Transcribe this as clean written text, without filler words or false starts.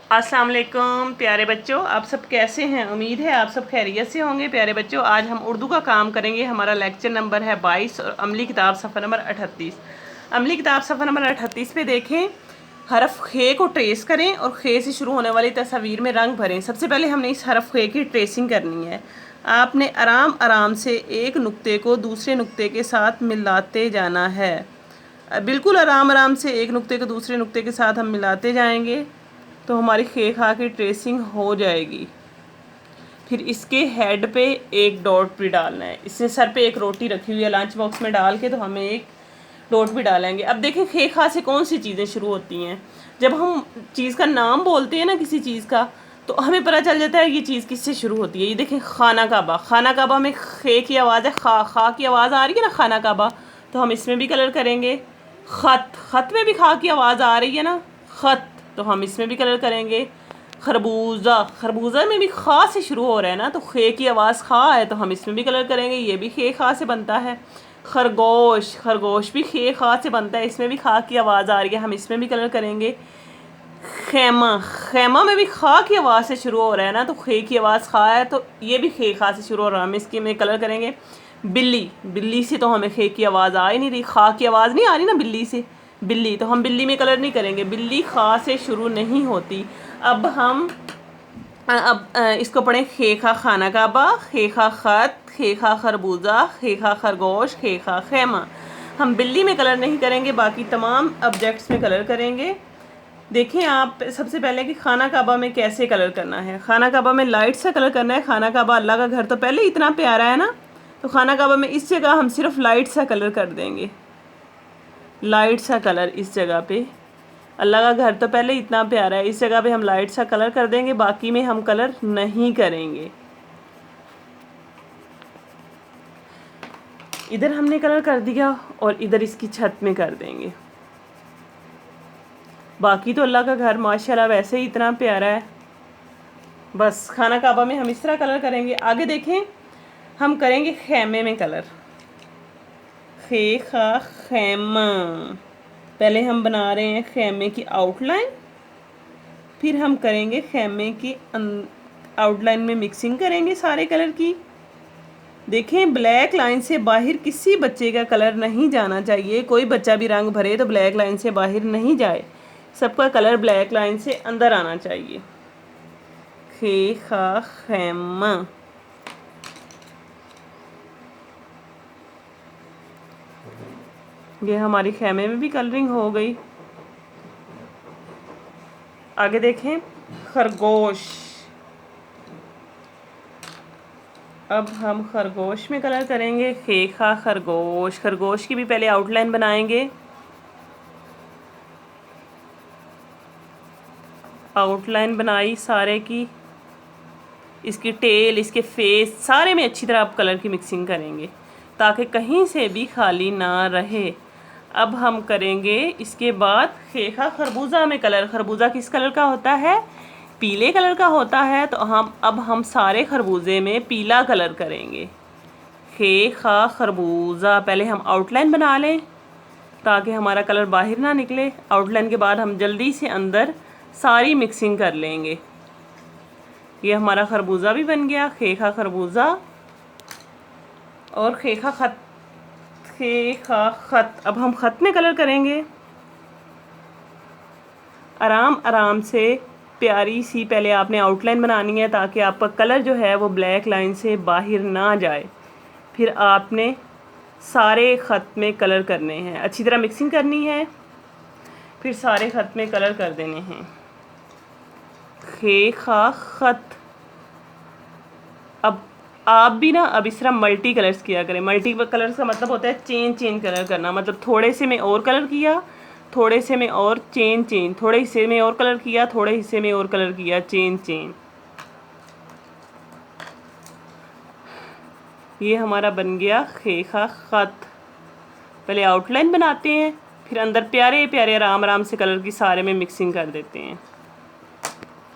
अस्सलाम वालेकुम प्यारे बच्चों, आप सब कैसे हैं। उम्मीद है आप सब खैरियत से होंगे। प्यारे बच्चों, आज हम उर्दू का काम करेंगे। हमारा लेक्चर नंबर है 22 और अमली किताब सफ़ा नंबर 38। अमली किताब सफ़ा नंबर 38 पे देखें, हरफ खे को ट्रेस करें और खे से शुरू होने वाली तस्वीर में रंग भरें। सबसे पहले हमने इस हरफ खे की ट्रेसिंग करनी है। आपने आराम आराम से एक नुक्ते को दूसरे नुक्ते के साथ मिलाते जाना है। बिल्कुल आराम आराम से एक नुक्ते को दूसरे नुक्ते के साथ हम मिलाते जाएंगे तो हमारी खे खा की ट्रेसिंग हो जाएगी। फिर इसके हेड पे एक डॉट भी डालना है। इससे सर पे एक रोटी रखी हुई है, लंच बॉक्स में डाल के तो हमें एक डॉट भी डालेंगे। अब देखें खे खा से कौन सी चीज़ें शुरू होती हैं। जब हम चीज़ का नाम बोलते हैं ना किसी चीज़ का, तो हमें पता चल जाता है ये चीज़ किससे शुरू होती है। ये देखें खाना काबा, खाना काबा में खे की आवाज़ है, खा की आवाज़ आ रही है ना, खाना काबा, तो हम इसमें भी कलर करेंगे। ख़त, ख़त में भी खा की आवाज़ आ रही है ना, ख़त, तो हम इसमें भी कलर करेंगे। खरबूजा, खरबूजा में भी खा से शुरू हो रहा है ना, तो खे की आवाज़ खा है तो हम इसमें भी कलर करेंगे। ये भी खे खा से बनता है। खरगोश, खरगोश भी खे खा से बनता है, इसमें भी खा की आवाज़ आ रही है, हम इसमें भी कलर करेंगे। खैमा, खैमा में भी खा की आवाज़ से शुरू हो रहा है ना, तो खे की आवाज़ खा है तो ये भी खे खा से शुरू हो रहा है, हम इसके में कलर करेंगे। बिल्ली, बिल्ली से तो हमें खे की आवाज़ आ ही नहीं रही, खा की आवाज़ नहीं आ रही ना बिल्ली से, बिल्ली, तो हम बिल्ली में कलर नहीं करेंगे, बिल्ली खा से शुरू नहीं होती। अब हम इसको पढ़ें। खे खा खाना काबा, खे खा ख़त, खे खा खरबूजा, खे खा खरगोश, खे खा खैमा। हम बिल्ली में कलर नहीं करेंगे, बाकी तमाम ऑब्जेक्ट्स में कलर करेंगे। देखें आप सबसे पहले कि खाना काबा में कैसे कलर करना है। खाना काबा में लाइट सा कलर करना है। खाना काबा अल्लाह का घर तो पहले ही इतना प्यारा है ना, तो खाना काबा में इस जगह हम सिर्फ लाइट सा कलर कर देंगे, लाइट सा कलर इस जगह पे। अल्लाह का घर तो पहले इतना प्यारा है, इस जगह पे हम लाइट सा कलर कर देंगे, बाकी में हम कलर नहीं करेंगे। इधर हमने कलर कर दिया और इधर इसकी छत में कर देंगे। बाकी तो अल्लाह का घर माशाल्लाह वैसे ही इतना प्यारा है। बस खाना काबा में हम इस तरह कलर करेंगे। आगे देखें, हम करेंगे खैमे में कलर। खे खा खैमा, पहले हम बना रहे हैं खैमे की आउटलाइन, फिर हम करेंगे खैमे की आउटलाइन में मिक्सिंग करेंगे सारे कलर की। देखें, ब्लैक लाइन से बाहर किसी बच्चे का कलर नहीं जाना चाहिए। कोई बच्चा भी रंग भरे तो ब्लैक लाइन से बाहर नहीं जाए, सबका कलर ब्लैक लाइन से अंदर आना चाहिए। खे खा खैमा, ये हमारी खैमे में भी कलरिंग हो गई। आगे देखें, खरगोश। अब हम खरगोश में कलर करेंगे। खे खा खरगोश, खरगोश की भी पहले आउटलाइन बनाएंगे। आउटलाइन बनाई सारे की, इसकी टेल, इसके फेस, सारे में अच्छी तरह आप कलर की मिक्सिंग करेंगे ताकि कहीं से भी खाली ना रहे। अब हम करेंगे इसके बाद खे खा खरबूजा में कलर। खरबूजा किस कलर का होता है? पीले कलर का होता है, तो हम सारे खरबूजे में पीला कलर करेंगे। खे खा खरबूजा, पहले हम आउटलाइन बना लें ताकि हमारा कलर बाहर ना निकले। आउटलाइन के बाद हम जल्दी से अंदर सारी मिक्सिंग कर लेंगे। ये हमारा खरबूजा भी बन गया, खे खा खरबूजा। और खे खा खत, खे खा खत। अब हम खत में कलर करेंगे। आराम आराम से प्यारी सी पहले आपने आउटलाइन बनानी है ताकि आपका कलर जो है वो ब्लैक लाइन से बाहर ना जाए। फिर आपने सारे ख़त में कलर करने हैं, अच्छी तरह मिक्सिंग करनी है, फिर सारे ख़त में कलर कर देने हैं। खे खा खत। अब आप भी ना अब इस तरह मल्टी कलर्स किया करें। मल्टी कलर्स का मतलब होता है चेंज कलर करना, मतलब थोड़े से में और कलर किया, थोड़े से में और चेंज, थोड़े हिस्से में और कलर किया, थोड़े हिस्से में और कलर किया, चेंज। ये हमारा बन गया खे खा खत। पहले आउटलाइन बनाते हैं, फिर अंदर प्यारे प्यारे आराम आराम से कलर की सारे में मिक्सिंग कर देते हैं।